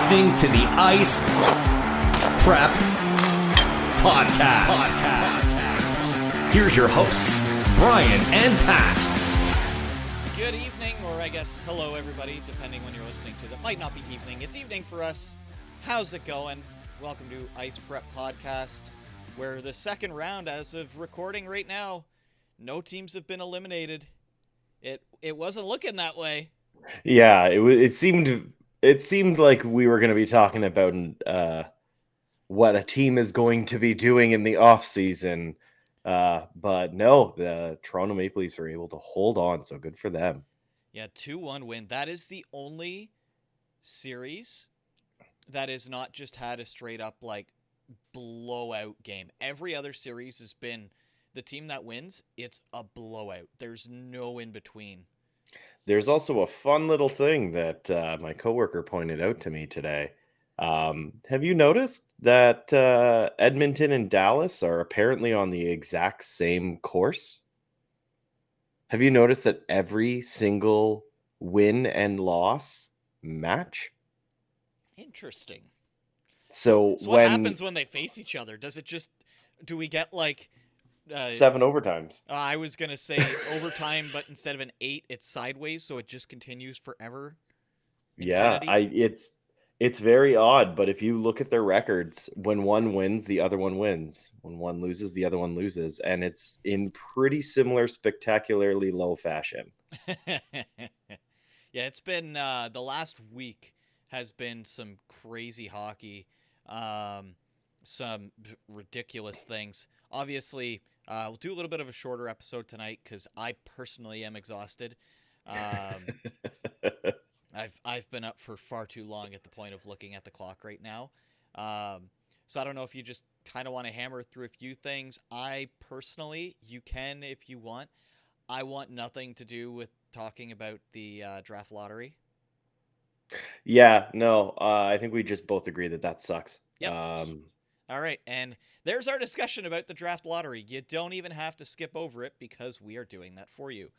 listening to the Ice Prep Podcast. Here's your hosts, Brian and Pat. Good evening, or I guess hello everybody, depending when you're listening to it. Might not be evening, it's evening for us. How's it going? Welcome to Ice Prep Podcast, where the second round, as of recording right now, no teams have been eliminated. It wasn't looking that way. Yeah, it seemed like we were going to be talking about what a team is going to be doing in the off season, but no, the Toronto Maple Leafs were able to hold on, so good for them. Yeah, 2-1 win. That is the only series that has not just had a straight up like blowout game. Every other series has been the team that wins, it's a blowout. There's no in between. There's also a fun little thing that my coworker pointed out to me today. Have you noticed that Edmonton and Dallas are apparently on the exact same course? Have you noticed that every single win and loss match? Interesting. So what happens when they face each other? Do we get like 7 overtimes? I was going to say overtime, but instead of an 8, it's sideways, so it just continues forever. Infinity? Yeah, it's very odd, but if you look at their records, when one wins, the other one wins. When one loses, the other one loses, and it's in pretty similar, spectacularly low fashion. Yeah, it's been the last week has been some crazy hockey, some ridiculous things. Obviously, we'll do a little bit of a shorter episode tonight because I personally am exhausted. I've been up for far too long at the point of looking at the clock right now. So I don't know if you just kind of want to hammer through a few things. I personally, you can if you want. I want nothing to do with talking about the draft lottery. Yeah, no, I think we just both agree that sucks. Yep. All right, and there's our discussion about the draft lottery. You don't even have to skip over it because we are doing that for you.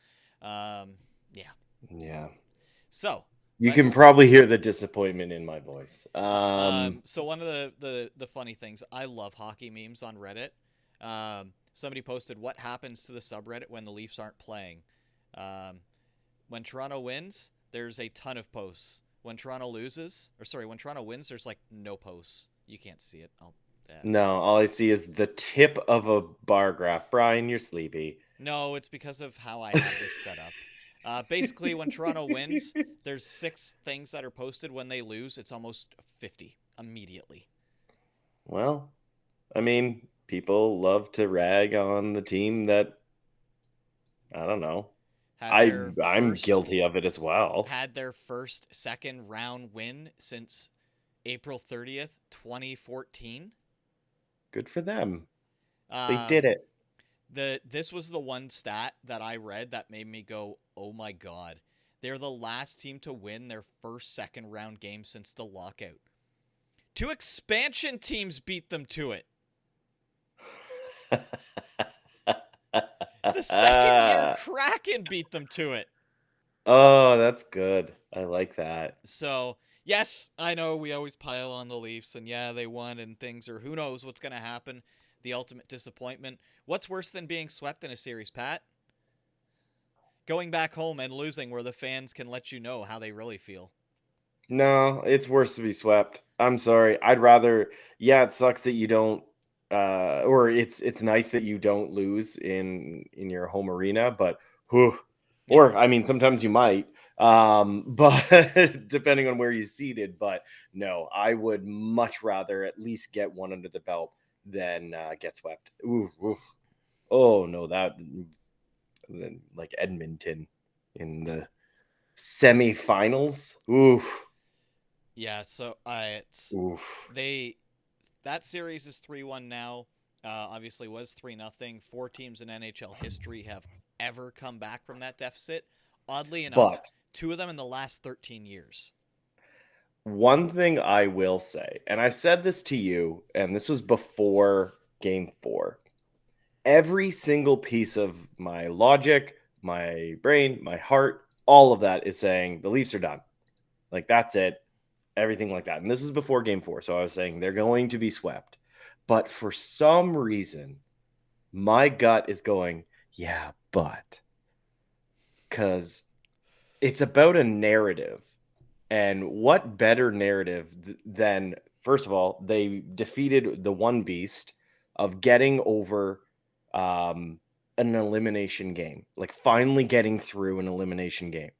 Yeah. So you can probably hear the disappointment in my voice. So one of the funny things, I love hockey memes on Reddit. Somebody posted, what happens to the subreddit when the Leafs aren't playing? When Toronto wins, there's a ton of posts. When Toronto wins, there's like no posts. You can't see it. No, all I see is the tip of a bar graph. Brian, you're sleepy. No, it's because of how I have this set up. Basically, when Toronto wins, there's 6 things that are posted. When they lose, it's almost 50 immediately. Well, I mean, people love to rag on the team that, I don't know. I'm guilty of it as well. Had their first second round win since April 30th, 2014. Good for them. They did it. This was the one stat that I read that made me go, oh my God. They're the last team to win their first second round game since the lockout. 2 expansion teams beat them to it. The second-year Kraken beat them to it. Oh, that's good. I like that. So, yes, I know we always pile on the Leafs, and yeah, they won, and things are, who knows what's going to happen. The ultimate disappointment. What's worse than being swept in a series, Pat? Going back home and losing where the fans can let you know how they really feel. No, it's worse to be swept. I'm sorry. I'd rather, it sucks that you don't, or it's nice that you don't lose in your home arena, but or I mean, sometimes you might, but depending on where you seated. But no, I would much rather at least get one under the belt than get swept. Ooh. Oh no, that like Edmonton in the semifinals. Oof. Yeah, so that series is 3-1 now. Obviously was 3-0. 4 teams in NHL history have ever come back from that deficit. Oddly enough, 2 of them in the last 13 years. One thing I will say, and I said this to you, and this was before Game 4. Every single piece of my logic, my brain, my heart, all of that is saying the Leafs are done. Like, that's it. everything like that. And this is before game 4. So I was saying they're going to be swept. But for some reason, my gut is going, yeah, but because it's about a narrative. And what better narrative than, first of all, they defeated the one beast of getting over an elimination game, like finally getting through an elimination game.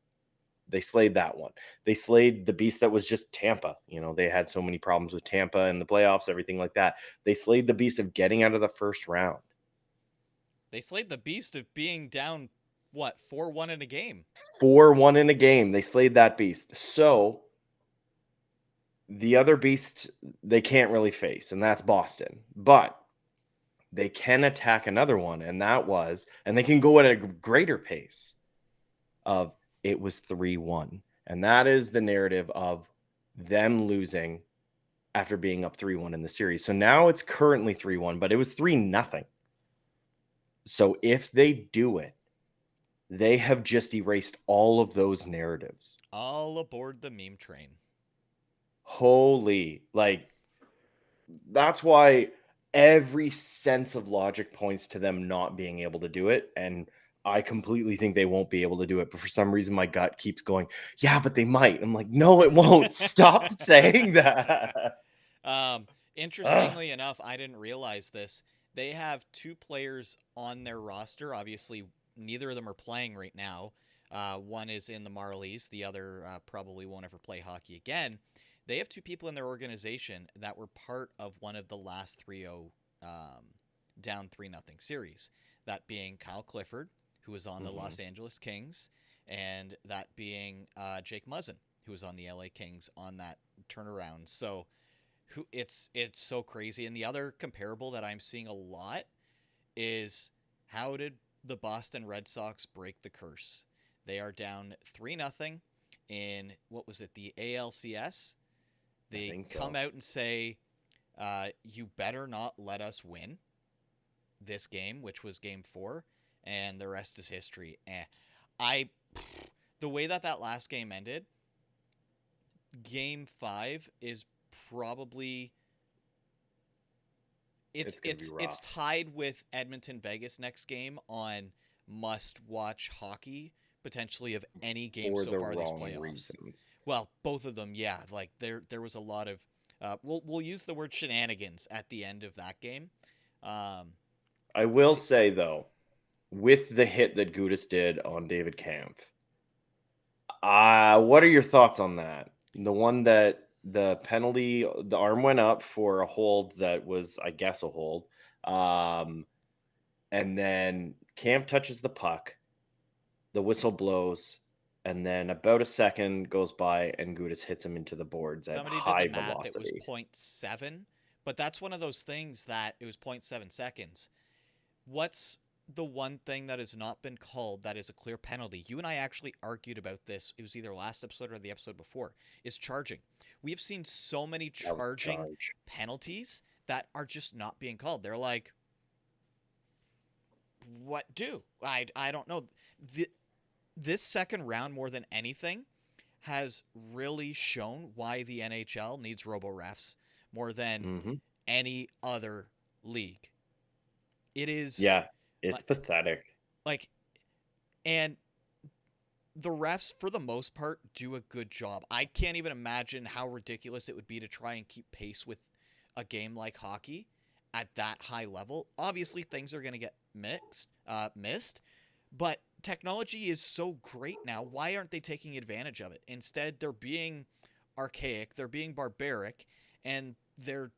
They slayed that one. They slayed the beast that was just Tampa. You know, they had so many problems with Tampa in the playoffs, everything like that. They slayed the beast of getting out of the first round. They slayed the beast of being down, what, 4-1 in a game? 4-1 in a game. They slayed that beast. So the other beast they can't really face, and that's Boston. But they can attack another one, and they can go at a greater pace of it was 3-1. And that is the narrative of them losing after being up 3-1 in the series. So now it's currently 3-1, but it was 3-0. So if they do it, they have just erased all of those narratives. All aboard the meme train. Holy, like, that's why every sense of logic points to them not being able to do it. And I completely think they won't be able to do it. But for some reason, my gut keeps going, yeah, but they might. I'm like, no, it won't. Stop saying that. Interestingly enough, I didn't realize this. They have 2 players on their roster. Obviously, neither of them are playing right now. One is in the Marlies. The other probably won't ever play hockey again. They have 2 people in their organization that were part of one of the last 3-0 down 3-0 series. That being Kyle Clifford, who was on the Los Angeles Kings, and that being Jake Muzzin, who was on the LA Kings on that turnaround. So it's so crazy. And the other comparable that I'm seeing a lot is, how did the Boston Red Sox break the curse? They are down 3-0 in, what was it, the ALCS? They come out and say, you better not let us win this game, which was game 4, and the rest is history. The way that last game ended, game 5 is probably it's tied with Edmonton Vegas next game on must watch hockey potentially of any game so far these playoffs. Reasons. Well, both of them, yeah. Like there was a lot of we'll use the word shenanigans at the end of that game. I will say though, with the hit that Gudas did on David Kampf, what are your thoughts on that? The one that the penalty, the arm went up for a hold that was, I guess, a hold. And then Kampf touches the puck, the whistle blows, and then about a second goes by and Gudas hits him into the boards at high velocity. It was 0.7, but that's one of those things that it was 0.7 seconds. What's the one thing that has not been called that is a clear penalty? You and I actually argued about this. It was either last episode or the episode before. Is charging. We have seen so many charging penalties that are just not being called. They're like, what do? I don't know. This second round, more than anything, has really shown why the NHL needs robo-refs more than any other league. It is... Yeah, it's pathetic. Like, and the refs, for the most part, do a good job. I can't even imagine how ridiculous it would be to try and keep pace with a game like hockey at that high level. Obviously, things are going to get missed, but technology is so great now. Why aren't they taking advantage of it? Instead, they're being archaic, they're being barbaric, and they're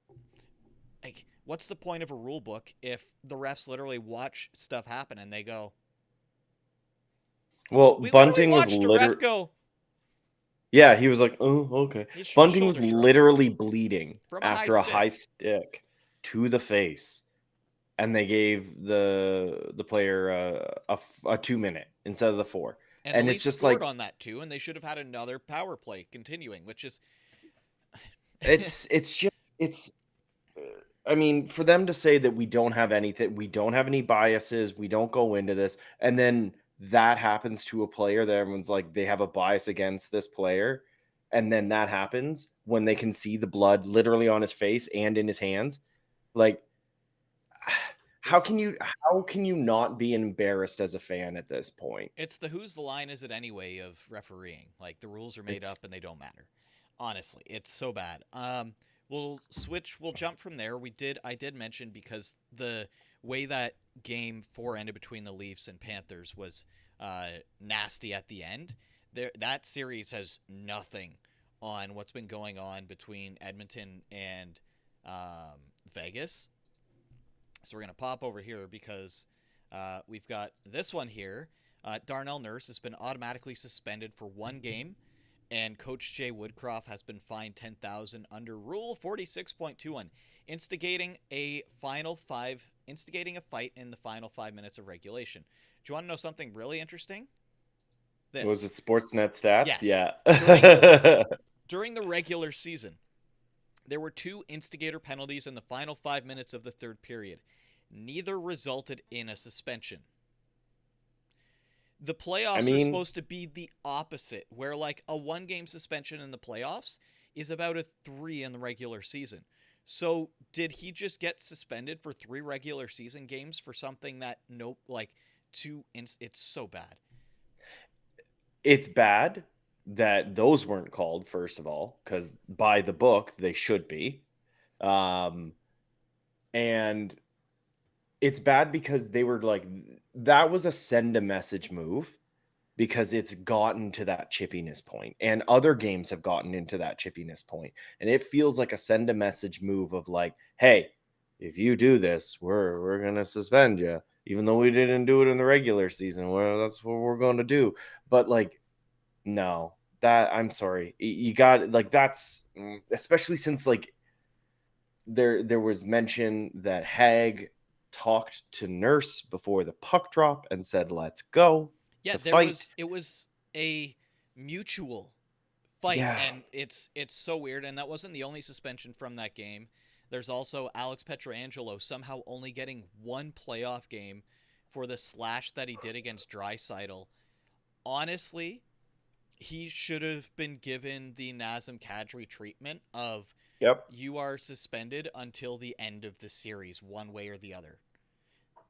like, what's the point of a rule book if the refs literally watch stuff happen and they go, well, Bunting was literally go. Yeah, he was like, oh, okay. Bunting was literally bleeding after a high stick to the face. And they gave the player a 2-minute instead of the 4. And it's just like on that too, and they should have had another power play continuing, which is it's I mean, for them to say that we don't have anything, we don't have any biases, we don't go into this, and then that happens to a player that everyone's like, they have a bias against this player. and then that happens when they can see the blood literally on his face and in his hands. Like, how It's can you not be embarrassed as a fan at this point? it's the whose the line is it anyway of refereeing. Like the rules are made It's up and they don't matter. Honestly, it's so bad. We'll jump from there. I did mention because the way that game 4 ended between the Leafs and Panthers was nasty at the end. That series has nothing on what's been going on between Edmonton and Vegas. So we're going to pop over here because we've got this one here. Darnell Nurse has been automatically suspended for 1 game, and Coach Jay Woodcroft has been fined $10,000 under Rule 46.21, instigating a fight in the final 5 minutes of regulation. Do you want to know something really interesting? Was it This. Sportsnet stats? Yes. Yeah. During the regular season, there were 2 instigator penalties in the final 5 minutes of the third period. Neither resulted in a suspension. The I playoffs are mean, supposed to be the opposite, where like a 1 game suspension in the playoffs is about a 3 in the regular season. So did he just get suspended for 3 regular season games for something that nope, like it's so bad. it's bad that those weren't called, first of all, because by the book they should be. Um, and it's bad because they were like, that was a send a message move because it's gotten to that chippiness point, and other games have gotten into that chippiness point, and it feels like a send a message move of like, hey, if you do this, we're gonna suspend you, even though we didn't do it in the regular season. Well, that's what we're going to do. But like, no, that I'm sorry, you got like that's especially since like there was mention that Hag talked to Nurse before the puck drop and said, "Let's go Yeah, to fight." it was a mutual fight, Yeah. and it's so weird. And that wasn't the only suspension from that game. There's also Alex Pietrangelo somehow only getting 1 playoff game for the slash that he did against Draisaitl. Honestly, he should have been given the Nazem Kadri treatment of Yep. you are suspended until the end of the series, one way or the other.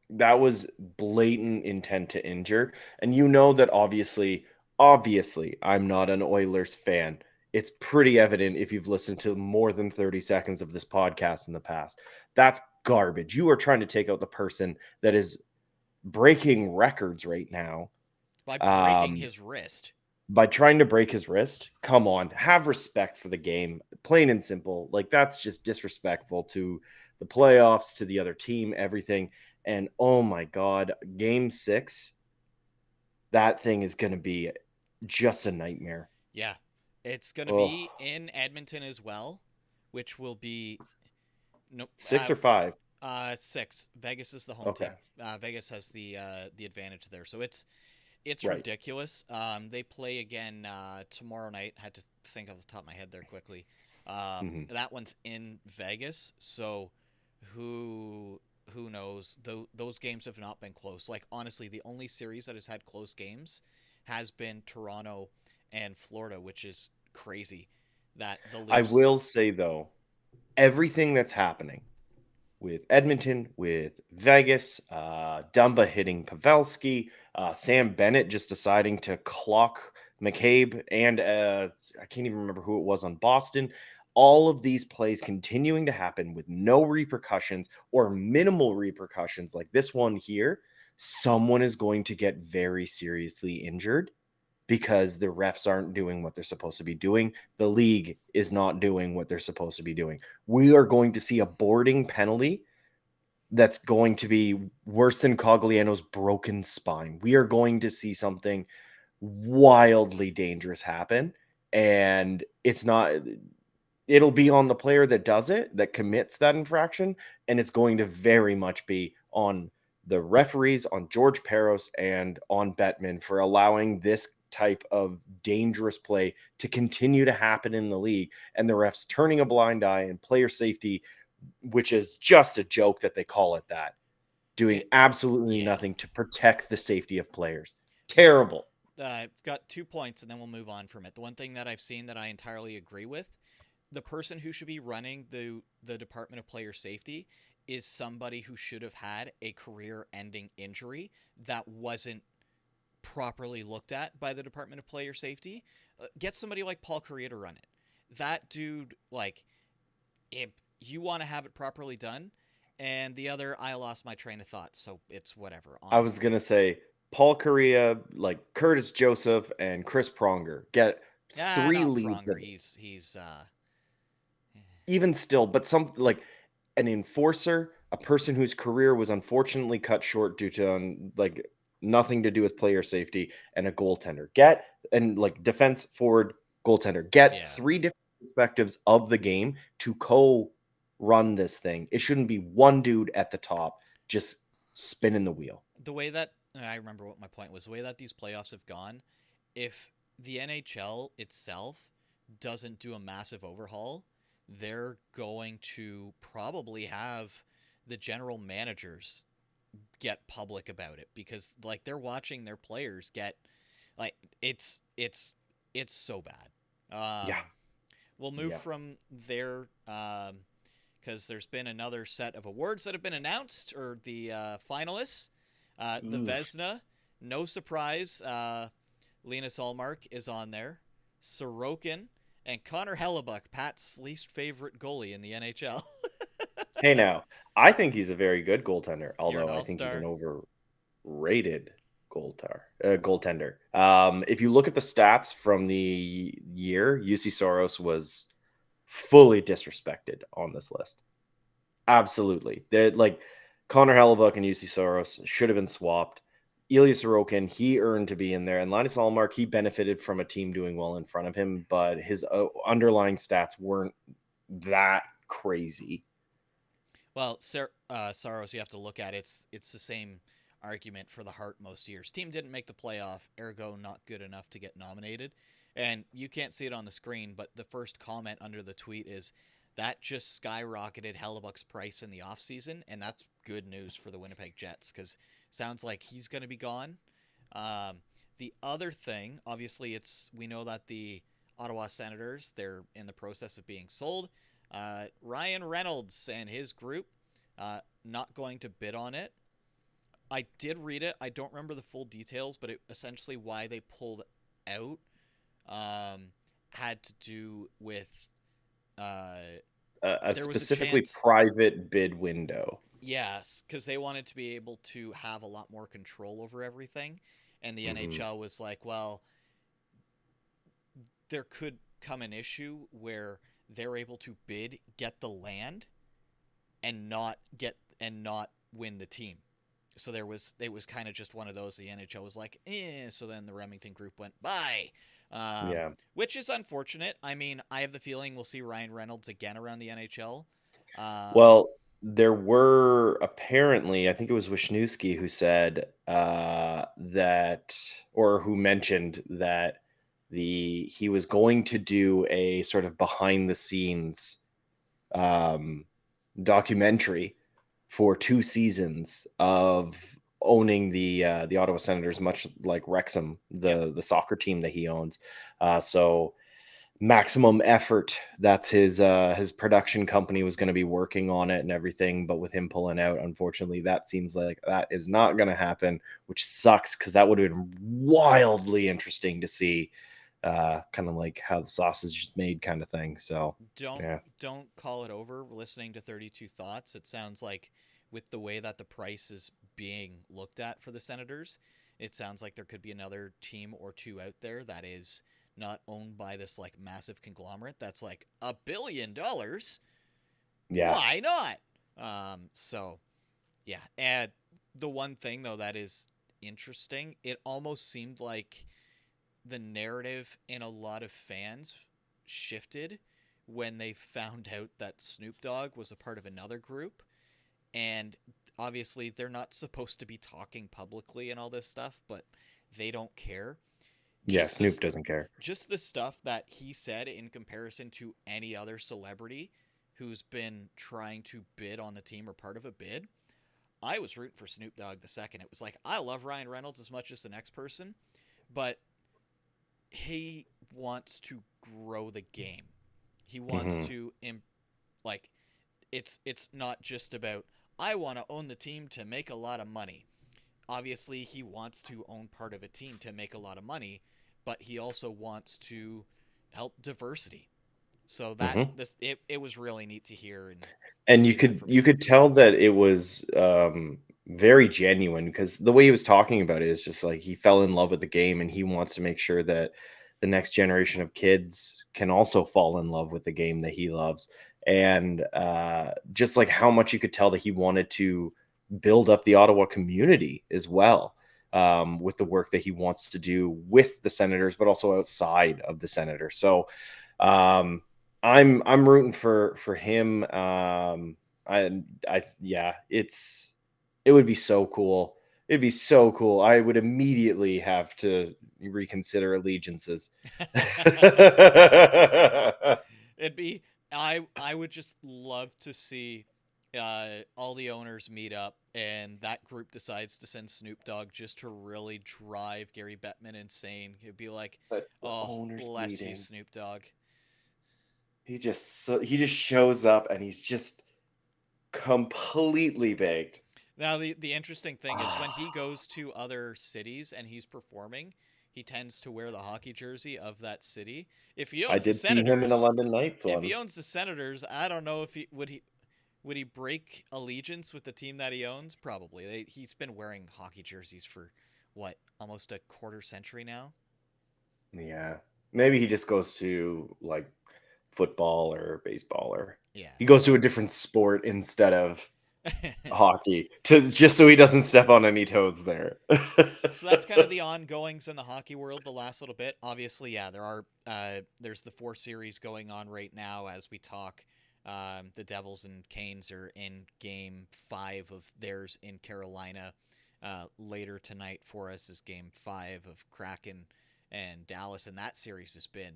That was blatant intent to injure. And you know that obviously, I'm not an Oilers fan. It's pretty evident if you've listened to more than 30 seconds of this podcast in the past. That's garbage. You are trying to take out the person that is breaking records right now. By breaking Um, his wrist. by trying to break his wrist. Come on, have respect for the game, plain and simple. Like, that's just disrespectful to the playoffs, to the other team, everything. And oh my god, game 6, that thing is going to be just a nightmare. Yeah. It's going to Oh, be in Edmonton as well, which will be nope, 6 or 5. 6. Vegas is the home Okay, team. Vegas has the advantage there. So it's right. ridiculous. They play again tomorrow night. Had to think off the top of my head there quickly. Mhm. That one's in Vegas, so who knows? Those games have not been close. Like honestly, the only series that has had close games has been Toronto and Florida, which is crazy. That the I Leafs. will say though, everything that's happening with Edmonton, with Vegas, Dumba hitting Pavelski, Sam Bennett just deciding to clock McCabe, and I can't even remember who it was on Boston. All of these plays continuing to happen with no repercussions or minimal repercussions, like this one here. Someone is going to get very seriously injured because the refs aren't doing what they're supposed to be doing. The league is not doing what they're supposed to be doing. We are going to see a boarding penalty that's going to be worse than Cogliano's broken spine. We are going to see something wildly dangerous happen. And it'll be on the player that does it, that commits that infraction. And it's going to very much be on the referees, on George Peros, and on Bettman for allowing this type of dangerous play to continue to happen in the league, and the refs turning a blind eye, and player safety, which is just a joke that they call it that, doing It absolutely yeah. nothing to protect the safety of players. Terrible. got 2 points, and then we'll move on from it. The one thing that I've seen that I entirely agree with, the person who should be running the Department of Player Safety is somebody who should have had a career-ending injury that wasn't properly looked at by the Department of Player Safety. Get somebody like Paul Correa to run it. That dude, like, if you want to have it properly done, and the other, I lost my train of thought, so it's whatever. I was Honestly, gonna say Paul Correa, like Curtis Joseph and Chris Pronger get three not leads. Pronger. He's Even still, but some like an enforcer, a person whose career was unfortunately cut short due to like nothing to do with player safety, and a goaltender. Get and like defense forward goaltender. Get yeah. three different perspectives of the game to co-run this thing. It shouldn't be one dude at the top just spinning the wheel. The way that I remember what my point was, the way that these playoffs have gone, if the NHL itself doesn't do a massive overhaul, they're going to probably have the general managers get public about it because like they're watching their players get like it's so bad. Yeah. We'll move Yeah. from there because there's been another set of awards that have been announced or the finalists. The Oof. Vesna, no surprise. Linus Allmark is on there. Sorokin and Connor Hellebuck, Pat's least favorite goalie in the NHL. Hey now, I think he's a very good goaltender, You're an although I think he's an all-star. overrated goaltender. If you look at the stats from the year, UC Soros was fully disrespected on this list. Absolutely. They're like Connor Hellebuck and UC Soros should have been swapped. Ilya Sorokin, he earned to be in there. And Linus Allmark, he benefited from a team doing well in front of him, but his underlying stats weren't that crazy. Well, Saros, you have to look at it's the same argument for the Hart most years. Team didn't make the playoff, ergo not good enough to get nominated. And you can't see it on the screen, but the first comment under the tweet is that just skyrocketed Hellebuck's price in the offseason, and that's good news for the Winnipeg Jets because sounds like he's going to be gone. Um, the other thing, obviously, it's we know that the Ottawa Senators they're in the process of being sold. Ryan Reynolds and his group not going to bid on it. I did read it. I don't remember the full details, but it essentially why they pulled out had to do with uh, A there was a specifically chance. private bid window. Yes, because they wanted to be able to have a lot more control over everything, and the Mhm. NHL was like, well, there could come an issue where they're able to bid, get the land, and not win the team. So it was kind of just one of those. The NHL was like, eh. So then the Remington Group went bye, Yeah. which is unfortunate. I mean, I have the feeling we'll see Ryan Reynolds again around the NHL. Um, Well, there were apparently, I think it was Wisniewski who said that, or who mentioned that he was going to do a sort of behind the scenes um, documentary for 2 seasons of owning the Ottawa Senators, much like Wrexham, yep. the soccer team that he owns. So maximum effort, that's his production company was going to be working on it and everything, but with him pulling out, unfortunately, that seems like that is not going to happen, which sucks because that would have been wildly interesting to see, kind of like how the sausage is made kind of thing. So don't yeah. don't call it over listening to 32 Thoughts. It sounds like with the way that the price is being looked at for the Senators, it sounds like there could be another team or two out there that is not owned by this like massive conglomerate that's like $1 billion. Yeah. Why not? So yeah, and the one thing though that is interesting, it almost seemed like the narrative in a lot of fans shifted when they found out that Snoop Dogg was a part of another group. And obviously, they're not supposed to be talking publicly and all this stuff, but they don't care. Yeah, Just Snoop this, doesn't care. just the stuff that he said in comparison to any other celebrity who's been trying to bid on the team or part of a bid. I was rooting for Snoop Dogg the second. It was like, I love Ryan Reynolds as much as the next person, but he wants to grow the game. He wants Hmm. to like it's not just about I want to own the team to make a lot of money. Obviously, he wants to own part of a team to make a lot of money, but he also wants to help diversity. So that Hmm. it was really neat to hear and And you see that could from you him. could tell that it was very genuine, because the way he was talking about it is just like he fell in love with the game, and he wants to make sure that the next generation of kids can also fall in love with the game that he loves. And just like how much you could tell that he wanted to build up the Ottawa community as well, with the work that he wants to do with the Senators, but also outside of the Senators. So um, I'm rooting for him. Yeah, it would be so cool. It'd be so cool. I would immediately have to reconsider allegiances. It'd be I would just love to see all the owners meet up and that group decides to send Snoop Dogg just to really drive Gary Bettman insane. It'd be like, But the oh, owners bless you, meeting, Snoop Dogg. he just shows up and he's just completely baked. Now the interesting thing is when he goes to other cities and he's performing, he tends to wear the hockey jersey of that city. If he I owns the did see him in the Senators, London Knights if he one. owns the Senators, I don't know if he break allegiance with the team that he owns? Probably. He's been wearing hockey jerseys for what, almost a quarter century now. Yeah. Maybe he just goes to like football or baseball, or Yeah, he goes to a something. different sport instead of hockey, to just so he doesn't step on any toes there. So that's kind of the ongoings in the hockey world the last little bit. Obviously, yeah, there's the 4 series going on right now as we talk. The Devils and Canes are in game 5 of theirs in Carolina. Later tonight for us is game 5 of Kraken and Dallas, and that series has been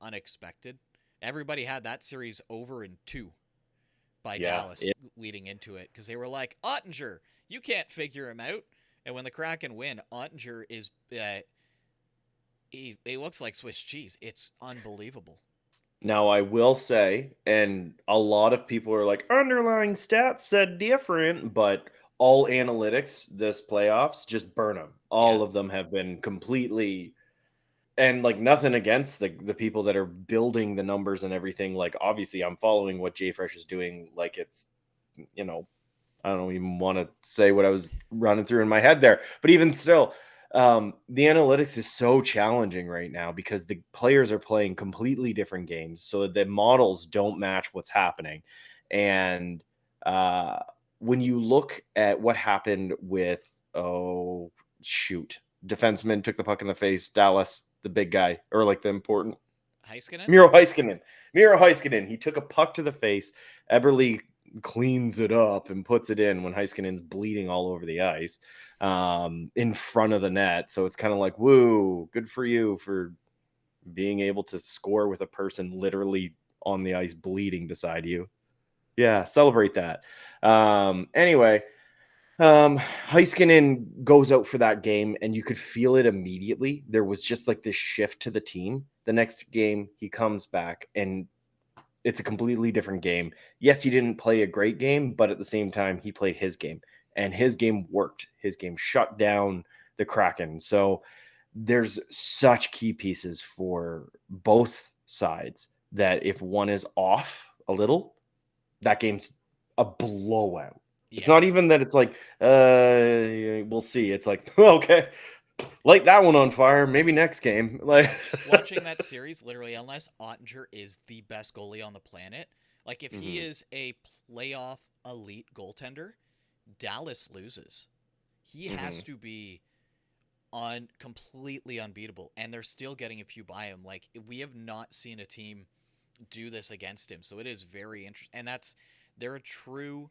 unexpected. Everybody had that series over in 2 by Yeah, Dallas leading into it because they were like, Ottinger, you can't figure him out. And when the Kraken win, Ottinger is he looks like Swiss cheese. It's unbelievable. now I will say, and a lot of people are like, underlying stats said different, but all analytics this playoffs just burn them. Yeah, All of them have been completely, and like nothing against the people that are building the numbers and everything. Like obviously I'm following what Jay Fresh is doing. Like it's, you know, I don't even want to say what I was running through in my head there, but even still, the analytics is so challenging right now because the players are playing completely different games, so that the models don't match what's happening. And uh, when you look at what happened with, oh shoot, defenseman took the puck in the face, Dallas, the big guy, or like the important Heiskanen. Miro Heiskanen. Miro Heiskanen. He took a puck to the face. Eberle cleans it up and puts it in when Heiskanen's bleeding all over the ice, in front of the net. So it's kind of like, woo, good for you for being able to score with a person literally on the ice bleeding beside you. Yeah, celebrate that. Anyway, Heiskanen goes out for that game, and you could feel it immediately. There was just like this shift to the team. The next game, he comes back, and it's a completely different game. Yes, he didn't play a great game, but at the same time, he played his game, and his game worked. His game shut down the Kraken. So there's such key pieces for both sides that if one is off a little, that game's a blowout. It's Yeah, not even that it's like, we'll see. It's like, okay, light that one on fire. Maybe next game. Like, watching that series, literally, unless Ottinger is the best goalie on the planet, like if he Mhm. is a playoff elite goaltender, Dallas loses. He has Mhm. to be completely unbeatable, and they're still getting a few by him. Like we have not seen a team do this against him, so it is very interesting. And they're a true.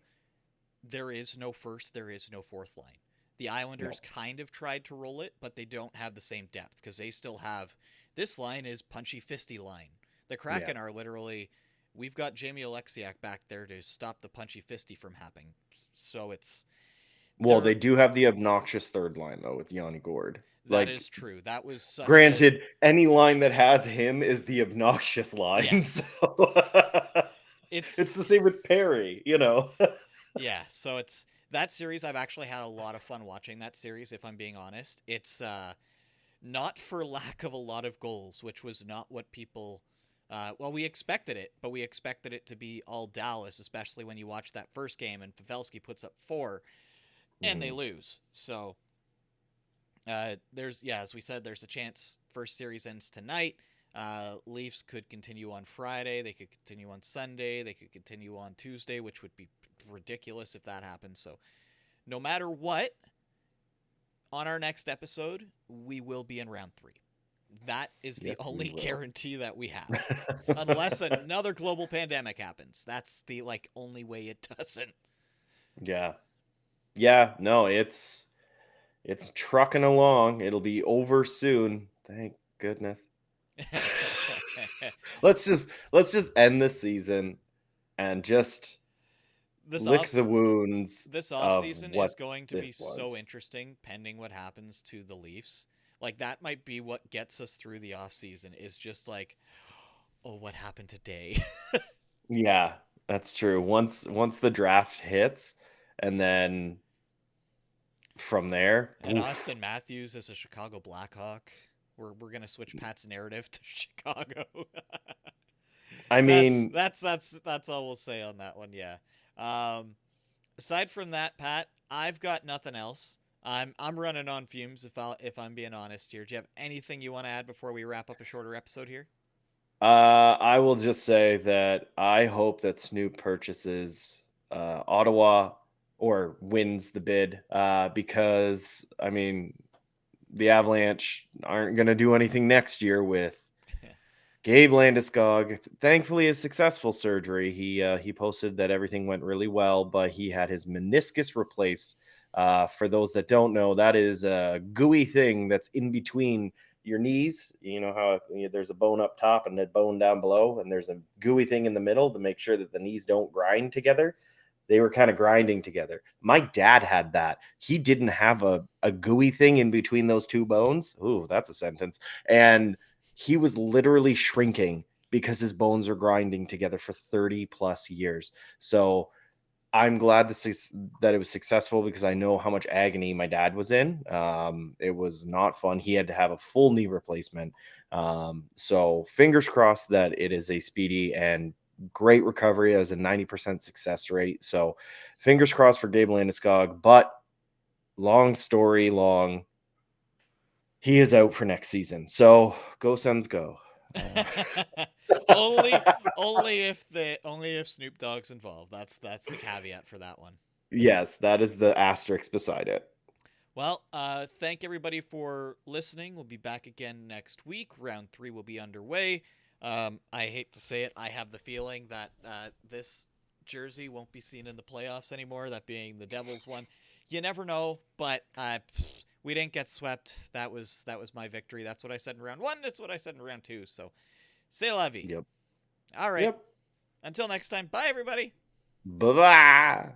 There is no first, there is no fourth line. The Islanders No. kind of tried to roll it, but they don't have the same depth because they still have this line is punchy fisty line. The Yeah. Kraken are literally we've got Jamie Alexiak back there to stop the punchy fisty from happening. So Well, they do have the obnoxious third line though with Yanni Gord. That Like, is true. That was such a granted, any line that has him is the obnoxious line. yeah. So it's It's the same with Perry, you know. yeah. So it's that series. I've actually had a lot of fun watching that series. If I'm being honest, it's not for lack of a lot of goals, which was not what people. Well, we expected it, but we expected it to be all Dallas, especially when you watch that first game and Pavelski puts up 4 and they lose. So there's as we said, there's a chance first series ends tonight. Leafs could continue on Friday. They could continue on Sunday. They could continue on Tuesday, which would be ridiculous if that happens. So no matter what, on our next episode, we will be in round 3. That is the Yes, we only will. guarantee that we have. Unless another global pandemic happens. That's the only way it doesn't. Yeah. Yeah, no, it's trucking along. It'll be over soon. Thank goodness. Let's just end the season and just this lick off the wounds this of offseason is what going to be this so was. interesting pending what happens to the Leafs. Like that might be what gets us through the offseason is just like, oh, what happened today? Yeah, that's true. Once the draft hits, and then from there, And oof. Austin Matthews is a Chicago Blackhawk. We're gonna switch Pat's narrative to Chicago. I that's mean, that's that's that's all we'll say on that one. Yeah. Um, aside from that, Pat, I've got nothing else. I'm running on fumes if I'm being honest here. Do you have anything you want to add before we wrap up a shorter episode here? I will just say that I hope that Snoop purchases Ottawa or wins the bid because I mean the Avalanche aren't going to do anything next year with Gabe Landeskog. Thankfully, his successful surgery. He posted that everything went really well, but he had his meniscus replaced. For those that don't know, that is a gooey thing that's in between your knees. You know how there's a bone up top and a bone down below, and there's a gooey thing in the middle to make sure that the knees don't grind together. They were kind of grinding together. My dad had that. He didn't have a gooey thing in between those two bones. Ooh, that's a sentence. And he was literally shrinking because his bones are grinding together for 30 plus years. So I'm glad that it was successful because I know how much agony my dad was in. It was not fun. He had to have a full knee replacement. So fingers crossed that it is a speedy and great recovery as a 90% success rate. So fingers crossed for Gabe Landeskog. But long story long, he is out for next season. So go Sens go. only only if Snoop Dogg's involved. That's the caveat for that one. Yes, that is the asterisk beside it. Well, thank everybody for listening. We'll be back again next week. Round 3 will be underway. I hate to say it, I have the feeling that this jersey won't be seen in the playoffs anymore. That being the Devils one. You never know, but we didn't get swept. That was my victory. That's what I said in round 1. That's what I said in round 2. So, c'est la vie. Yep. All right. Yep. Until next time. Bye, everybody. Bye-bye.